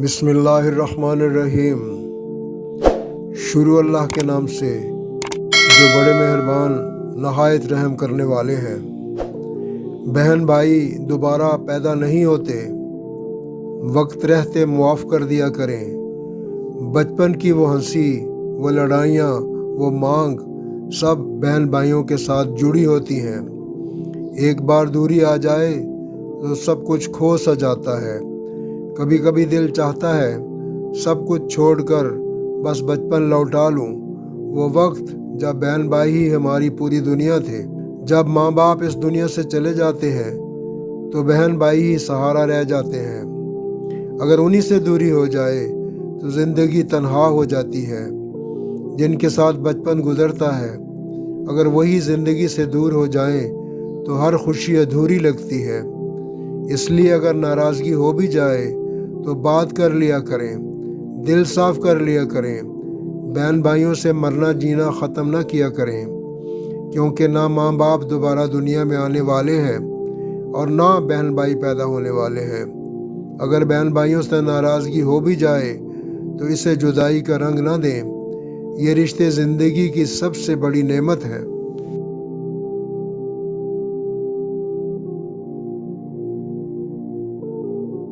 بسم اللہ الرحمن الرحیم۔ شروع اللہ کے نام سے جو بڑے مہربان نہایت رحم کرنے والے ہیں۔ بہن بھائی دوبارہ پیدا نہیں ہوتے، وقت رہتے معاف کر دیا کریں۔ بچپن کی وہ ہنسی، وہ لڑائیاں، وہ مانگ سب بہن بھائیوں کے ساتھ جڑی ہوتی ہیں۔ ایک بار دوری آ جائے تو سب کچھ کھو سا جاتا ہے۔ کبھی کبھی دل چاہتا ہے سب کچھ چھوڑ کر بس بچپن لوٹا لوں، وہ وقت جب بہن بھائی ہی ہماری پوری دنیا تھے۔ جب ماں باپ اس دنیا سے چلے جاتے ہیں تو بہن بھائی ہی سہارا رہ جاتے ہیں۔ اگر انہی سے دوری ہو جائے تو زندگی تنہا ہو جاتی ہے۔ جن کے ساتھ بچپن گزرتا ہے اگر وہی زندگی سے دور ہو جائیں تو ہر خوشی ادھوری لگتی ہے۔ اس لیے اگر ناراضگی ہو بھی جائے تو بات کر لیا کریں، دل صاف کر لیا کریں۔ بہن بھائیوں سے مرنا جینا ختم نہ کیا کریں، کیونکہ نہ ماں باپ دوبارہ دنیا میں آنے والے ہیں اور نہ بہن بھائی پیدا ہونے والے ہیں۔ اگر بہن بھائیوں سے ناراضگی ہو بھی جائے تو اسے جدائی کا رنگ نہ دیں۔ یہ رشتے زندگی کی سب سے بڑی نعمت ہے۔